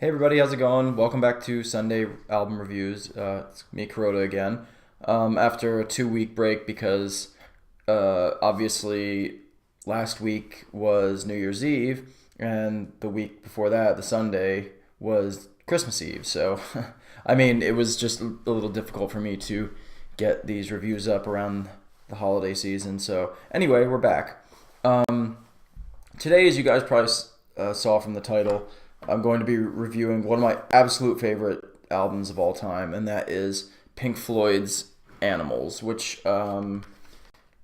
Hey everybody, how's it going? Welcome back to Sunday album reviews. It's me, Kuroda, again. After a 2 week break because obviously last week was New Year's Eve, and the week before that, the Sunday, was Christmas Eve. So, I mean, it was just a little difficult for me to get these reviews up around the holiday season. So, anyway, we're back. Today, as you guys probably saw from the title, I'm going to be reviewing one of my absolute favorite albums of all time, and that is Pink Floyd's Animals, which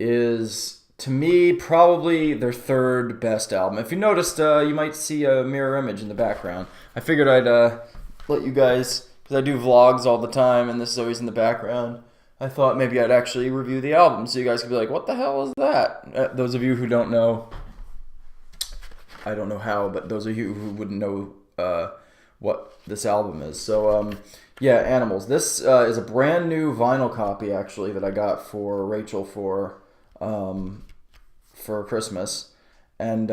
is, to me, probably their third best album. If you noticed, you might see a mirror image in the background. I figured I'd let you guys, because I do vlogs all the time, and this is always in the background. I thought maybe I'd actually review the album, so you guys could be like, what the hell is that? Those of you who don't know, I don't know how, but those of you who wouldn't know what this album is. So, yeah, Animals. This is a brand new vinyl copy, actually, that I got for Rachel for Christmas. And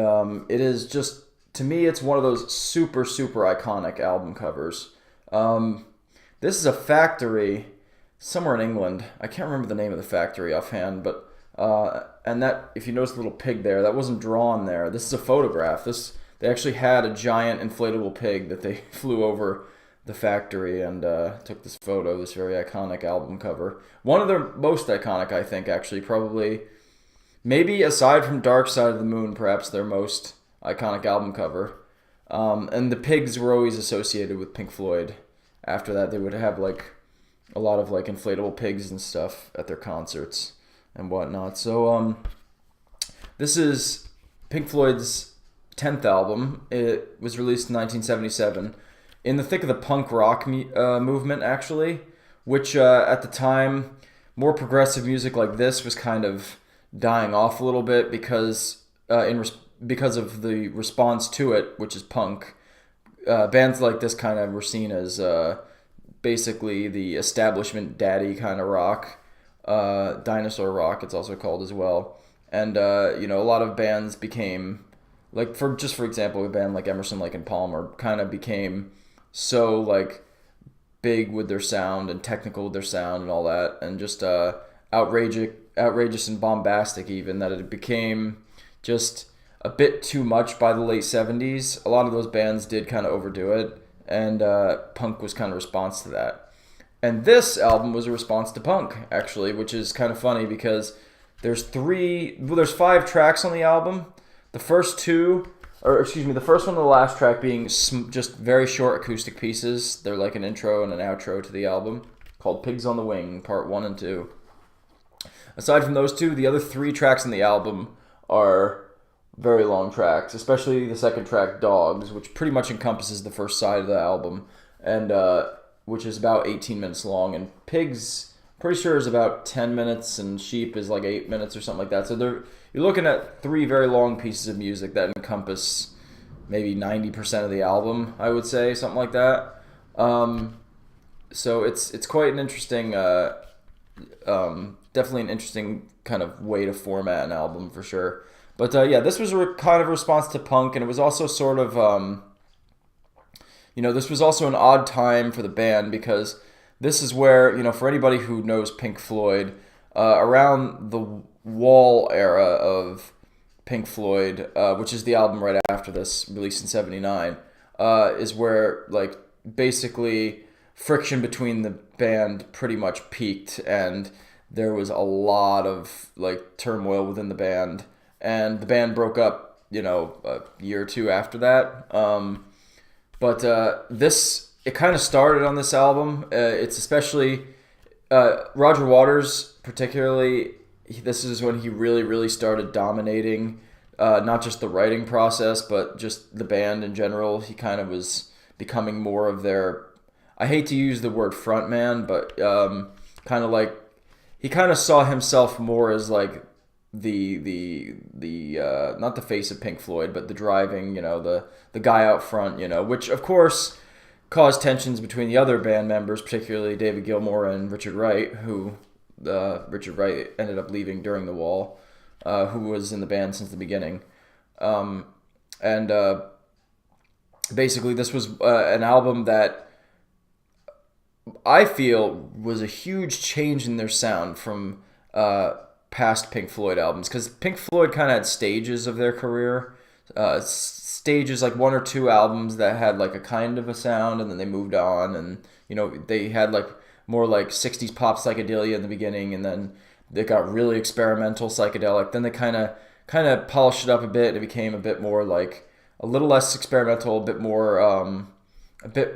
it is just, to me, it's one of those super, super iconic album covers. This is a factory somewhere in England. I can't remember the name of the factory offhand, but and that, if you notice the little pig there, that wasn't drawn there. This is a photograph. They actually had a giant inflatable pig that they flew over the factory and took this photo, this very iconic album cover. One of their most iconic, I think, actually, probably, maybe aside from Dark Side of the Moon, perhaps their most iconic album cover. And the pigs were always associated with Pink Floyd. After that, they would have like a lot of like inflatable pigs and stuff at their concerts and whatnot. So this is Pink Floyd's 10th album. It was released in 1977 in the thick of the punk rock movement, actually, which at the time, more progressive music like this was kind of dying off a little bit because because of the response to it, which is punk. Bands like this kind of were seen as basically the establishment daddy kind of rock. Dinosaur rock, it's also called as well. And, a lot of bands became, like, for example, a band like Emerson, Lake and Palmer kind of became so, like, big with their sound and technical with their sound and all that, and just outrageous and bombastic even, that it became just a bit too much by the late 70s. A lot of those bands did kind of overdo it, and punk was kind of a response to that. And this album was a response to punk, actually, which is kind of funny because there's 5 tracks on the album. The first one and the last track being just very short acoustic pieces. They're like an intro and an outro to the album called Pigs on the Wing, Part 1 and 2. Aside from those two, the other 3 tracks on the album are very long tracks, especially the second track, Dogs, which pretty much encompasses the first side of the album, and which is about 18 minutes long, and Pigs, pretty sure, is about 10 minutes, and Sheep is like 8 minutes or something like that. So you're looking at 3 very long pieces of music that encompass maybe 90% of the album, I would say, something like that. So it's quite an interesting, definitely an interesting kind of way to format an album for sure. But yeah, this was kind of a response to punk, and it was also sort of, this was also an odd time for the band because this is where, for anybody who knows Pink Floyd, around the Wall era of Pink Floyd, which is the album right after this, released in 79, is where, like, basically friction between the band pretty much peaked, and there was a lot of, like, turmoil within the band. And the band broke up, a year or two after that. But it kind of started on this album. It's especially Roger Waters, particularly. This is when he really, really started dominating, not just the writing process, but just the band in general. He kind of was becoming more of their. I hate to use the word frontman, but kind of like he kind of saw himself more as like the not the face of Pink Floyd, but the driving, the guy out front, which of course caused tensions between the other band members, particularly David Gilmour and Richard Wright, who Richard Wright ended up leaving during the Wall, who was in the band since the beginning, and basically, this was an album that I feel was a huge change in their sound from past Pink Floyd albums, because Pink Floyd kind of had stages of their career, stages like one or two albums that had like a kind of a sound, and then they moved on, and they had like more like 60s pop psychedelia in the beginning, and then they got really experimental psychedelic. Then they kind of polished it up a bit. It became a bit more like a little less experimental, a bit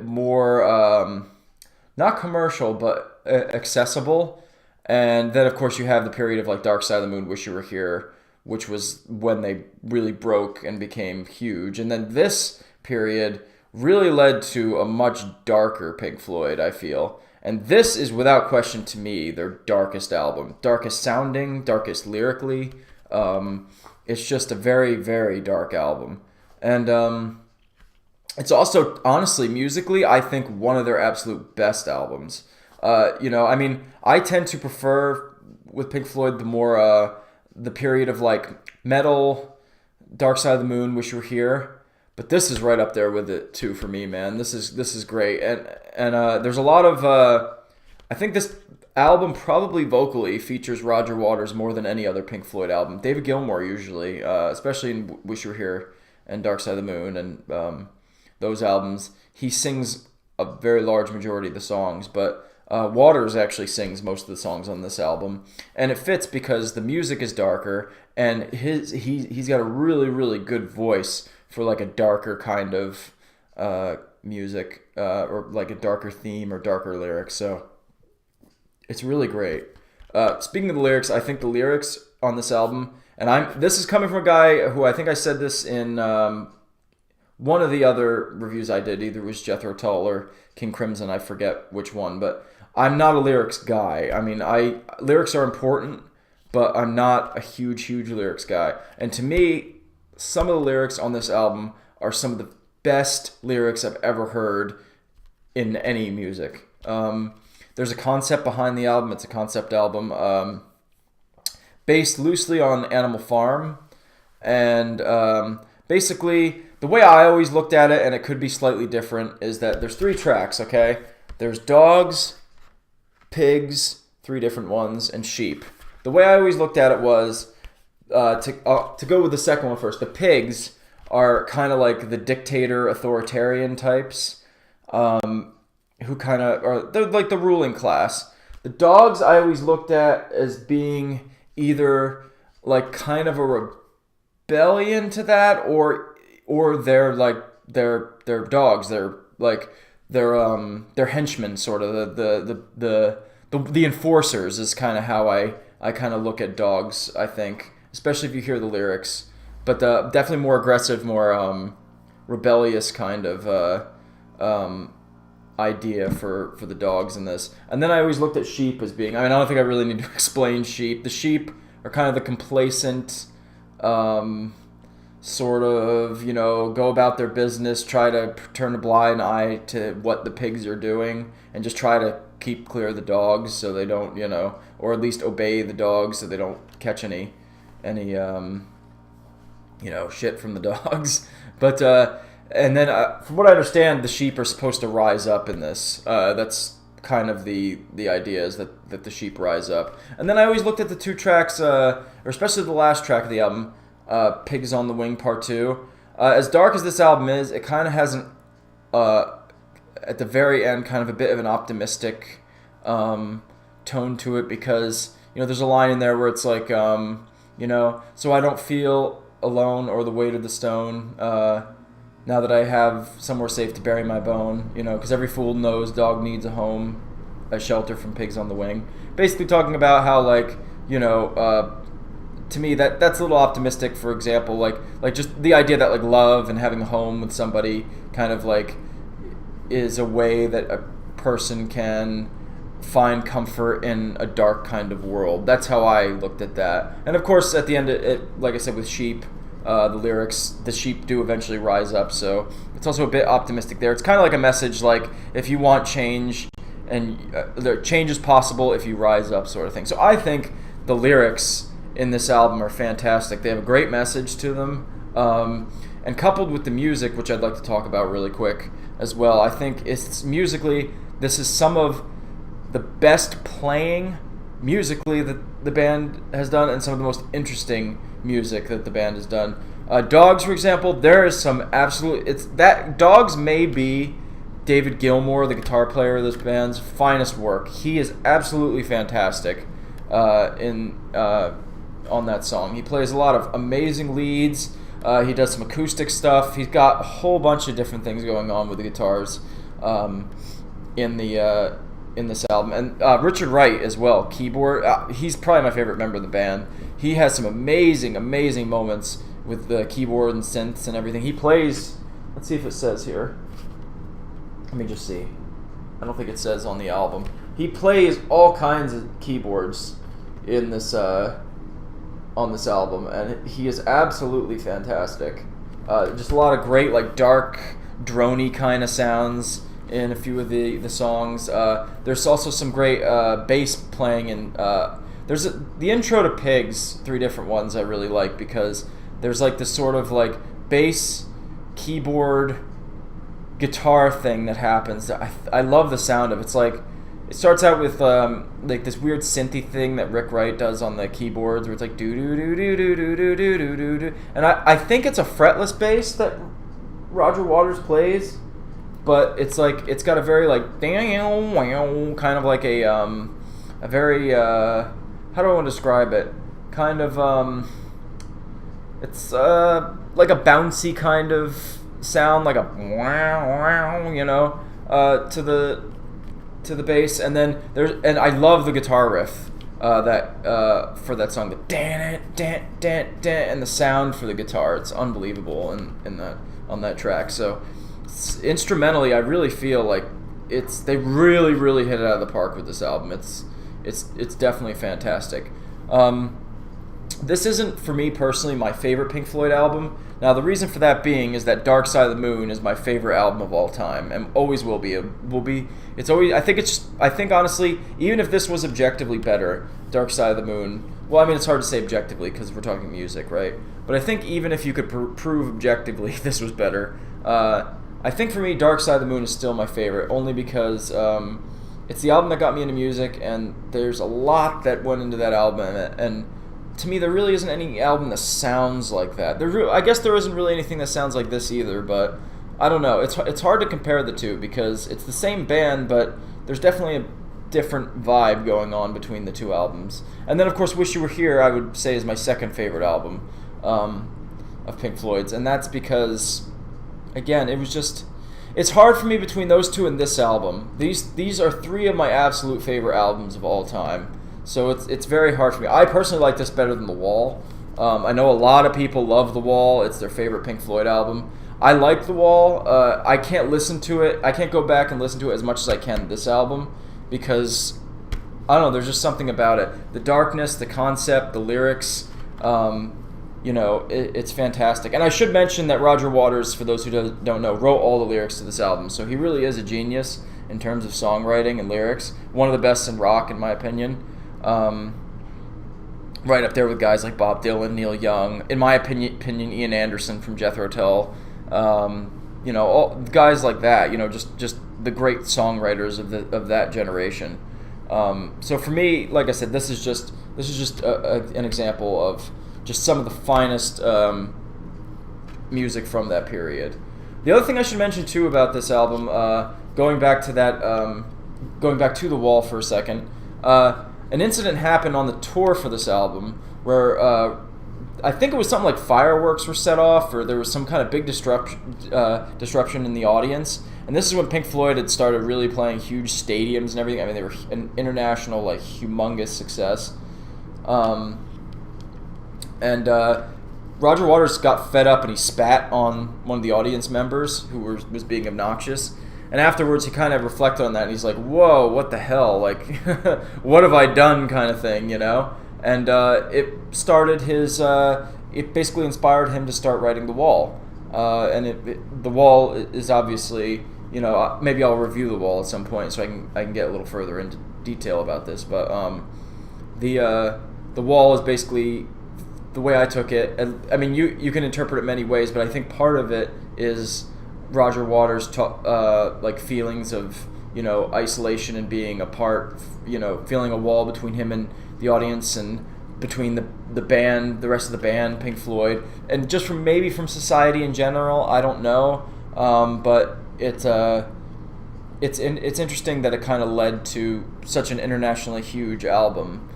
more not commercial, but accessible. And then, of course, you have the period of like Dark Side of the Moon, Wish You Were Here, which was when they really broke and became huge. And then this period really led to a much darker Pink Floyd, I feel. And this is, without question, to me, their darkest album. Darkest sounding, darkest lyrically. It's just a very, very dark album. And it's also, honestly, musically, I think one of their absolute best albums. I mean, I tend to prefer with Pink Floyd the period of like metal, Dark Side of the Moon, Wish You Were Here, but this is right up there with it too for me, man. This is great, and there's a lot of I think this album probably vocally features Roger Waters more than any other Pink Floyd album. David Gilmour usually, especially in Wish You Were Here and Dark Side of the Moon and those albums, he sings a very large majority of the songs, but Waters actually sings most of the songs on this album, and it fits because the music is darker, and he's got a really, really good voice for like a darker kind of music, or like a darker theme or darker lyrics. So it's really great. Speaking of the lyrics, I think the lyrics on this album, and this is coming from a guy who, I think I said this in one of the other reviews I did, either it was Jethro Tull or King Crimson, I forget which one, but I'm not a lyrics guy. I mean, lyrics are important, but I'm not a huge lyrics guy. And to me, some of the lyrics on this album are some of the best lyrics I've ever heard in any music. There's a concept behind the album. It's a concept album based loosely on Animal Farm. And basically, the way I always looked at it, and it could be slightly different, is that there's 3 tracks, okay? There's dogs, pigs, 3 different ones, and sheep. The way I always looked at it was, to go with the second one first, the pigs are kind of like the dictator, authoritarian types, who kind of they're like the ruling class. The dogs I always looked at as being either like kind of a rebellion to that, or they're like they're dogs. They're like they're henchmen, sort of the enforcers is kind of how I kind of look at dogs, I think, especially if you hear the lyrics. But definitely more aggressive, more rebellious kind of idea for the dogs in this. And then I always looked at sheep as being, I mean, I don't think I really need to explain sheep. The sheep are kind of the complacent, sort of, go about their business, try to turn a blind eye to what the pigs are doing, and just try to keep clear of the dogs so they don't, or at least obey the dogs so they don't catch any shit from the dogs. But and then from what I understand, the sheep are supposed to rise up in this. That's kind of the idea, is that the sheep rise up. And then I always looked at the 2 tracks, or especially the last track of the album, Pigs on the Wing Part 2. As dark as this album is, it kind of has at the very end, kind of a bit of an optimistic tone to it, because there's a line in there where it's like so I don't feel alone or the weight of the stone, now that I have somewhere safe to bury my bone, because every fool knows dog needs a home, a shelter from pigs on the wing. Basically talking about how, like, to me that's a little optimistic. For example, like just the idea that like love and having a home with somebody kind of like is a way that a person can find comfort in a dark kind of world. That's how I looked at that. And of course, at the end, it like I said, with sheep, the lyrics, the sheep do eventually rise up, so it's also a bit optimistic there. It's kind of like a message, like, if you want change, and change is possible if you rise up, sort of thing. So I think the lyrics in this album are fantastic. They have a great message to them. and coupled with the music, which I'd like to talk about really quick as well, I think it's musically, this is some of the best playing musically that the band has done, and some of the most interesting music that the band has done. Dogs, for example, there is some absolute. It's that Dogs may be David Gilmour, the guitar player of this band's finest work. He is absolutely fantastic on that song. He plays a lot of amazing leads. He does some acoustic stuff. He's got a whole bunch of different things going on with the guitars in this album. And Richard Wright as well, keyboard. He's probably my favorite member of the band. He has some amazing, amazing moments with the keyboard and synths and everything. He plays. Let's see if it says here. Let me just see. I don't think it says on the album. He plays all kinds of keyboards in this on this album, and he is absolutely fantastic. Just a lot of great, like, dark, droney kind of sounds in a few of the songs. There's also some great bass playing, and there's the intro to Pigs, 3 different ones I really like, because there's like this sort of like bass, keyboard, guitar thing that happens. I love the sound of it. It's like, it starts out with like this weird synthy thing that Rick Wright does on the keyboards, where it's like do do do do do do do do do do do, and I think it's a fretless bass that Roger Waters plays, but it's like, it's got a very like kind of like a very how do I want to describe it? Kind of it's like a bouncy kind of sound, like a you know, to the bass, and then and I love the guitar riff that for that song, the dan it dan dan dan, and the sound for the guitar, it's unbelievable in that on that track. So instrumentally, I really feel like they really hit it out of the park with this album. It's definitely fantastic. This isn't, for me personally, my favorite Pink Floyd album. Now, the reason for that being is that Dark Side of the Moon is my favorite album of all time, and always will be. It's always. I think honestly, even if this was objectively better, Dark Side of the Moon. Well, I mean, it's hard to say objectively because we're talking music, right? But I think even if you could prove objectively this was better, I think for me, Dark Side of the Moon is still my favorite, only because it's the album that got me into music, and there's a lot that went into that album, and to me, there really isn't any album that sounds like that. I guess there isn't really anything that sounds like this either, but I don't know. It's hard to compare the two because it's the same band, but there's definitely a different vibe going on between the two albums. And then, of course, Wish You Were Here, I would say, is my second favorite album of Pink Floyd's, and that's because, again, it's hard for me between those two and this album. These are 3 of my absolute favorite albums of all time. So it's very hard for me. I personally like this better than The Wall. I know a lot of people love The Wall. It's their favorite Pink Floyd album. I like The Wall. I can't listen to it. I can't go back and listen to it as much as I can this album because, I don't know, there's just something about it. The darkness, the concept, the lyrics, you know, it's fantastic. And I should mention that Roger Waters, for those who don't know, wrote all the lyrics to this album. So he really is a genius in terms of songwriting and lyrics. One of the best in rock, in my opinion. Right up there with guys like Bob Dylan, Neil Young, in my opinion, Ian Anderson from Jethro Tull, you know, all guys like that, you know, just the great songwriters of that generation. So for me, like I said, this is just an example of just some of the finest music from that period. The other thing I should mention too about this album, going back to The Wall for a second. An incident happened on the tour for this album where I think it was something like fireworks were set off, or there was some kind of big disruption in the audience. And this is when Pink Floyd had started really playing huge stadiums and everything. I mean, they were an international, like, humongous success. And Roger Waters got fed up and he spat on one of the audience members who was being obnoxious. And afterwards, he kind of reflected on that, and he's like, whoa, what the hell? Like, what have I done kind of thing, you know? And it started it basically inspired him to start writing The Wall. And The Wall is obviously, you know, maybe I'll review The Wall at some point so I can get a little further into detail about this. But The Wall is basically the way I took it, I mean, you can interpret it many ways, but I think part of it is Roger Waters' like feelings of, you know, isolation and being apart, you know, feeling a wall between him and the audience and between the band, the rest of the band, Pink Floyd, and just from maybe from society in general. I don't know, but it's interesting that it kind of led to such an internationally huge album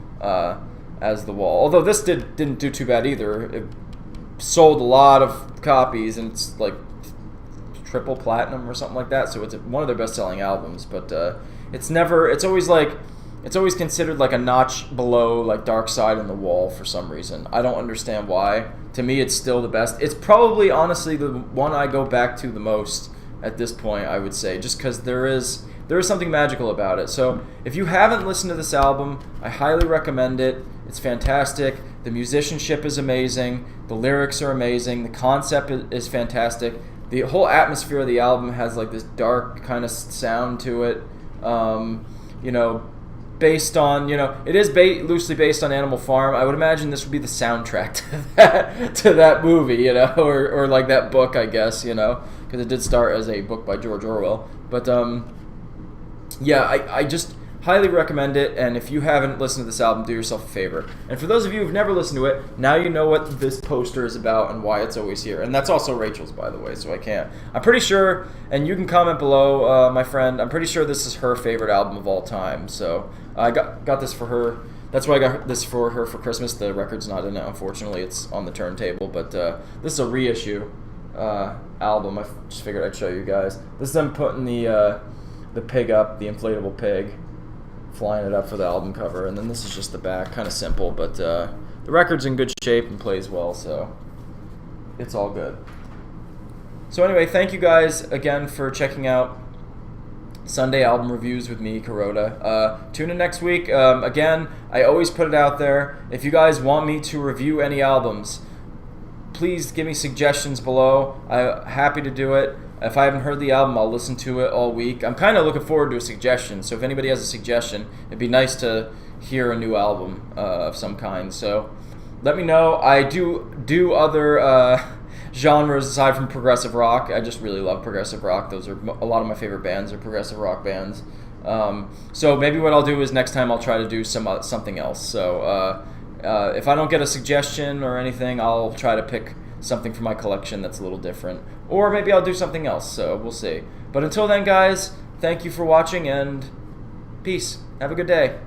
as The Wall. Although this didn't do too bad either. It sold a lot of copies, and it's like triple platinum or something like that. So it's one of their best-selling albums. But it's always considered like a notch below like Dark Side and The Wall for some reason. I don't understand why. To me, it's still the best. It's probably honestly the one I go back to the most at this point, I would say, just because there is something magical about it. So if you haven't listened to this album, I highly recommend it. It's fantastic. The musicianship is amazing. The lyrics are amazing. The concept is fantastic. The whole atmosphere of the album has like this dark kind of sound to it. You know, based on, you know, it is loosely based on Animal Farm. I would imagine this would be the soundtrack to that movie, you know, or like that book, I guess, you know, because it did start as a book by George Orwell. But yeah, I just highly recommend it, and if you haven't listened to this album, do yourself a favor. And for those of you who've never listened to it, now you know what this poster is about and why it's always here. And that's also Rachel's, by the way, so I'm pretty sure, and you can comment below, my friend, I'm pretty sure this is her favorite album of all time. So I got this for her. That's why I got this for her for Christmas. The record's not in it, unfortunately. It's on the turntable, but this is a reissue album. I just figured I'd show you guys. This is them putting the pig up, the inflatable pig, flying it up for the album cover, and then this is just the back, kind of simple, but the record's in good shape and plays well, so it's all good. So anyway, thank you guys again for checking out Sunday album reviews with me, Kuroda. Tune in next week. Again, I always put it out there. If you guys want me to review any albums, please give me suggestions below. I'm happy to do it. If I haven't heard the album, I'll listen to it all week. I'm kind of looking forward to a suggestion, so if anybody has a suggestion, it'd be nice to hear a new album of some kind. So let me know. I do other genres aside from progressive rock. I just really love progressive rock. Those are a lot of my favorite bands are progressive rock bands. So maybe what I'll do is next time I'll try to do something else. So if I don't get a suggestion or anything, I'll try to pick something from my collection that's a little different. Or maybe I'll do something else, so we'll see. But until then, guys, thank you for watching, and peace. Have a good day.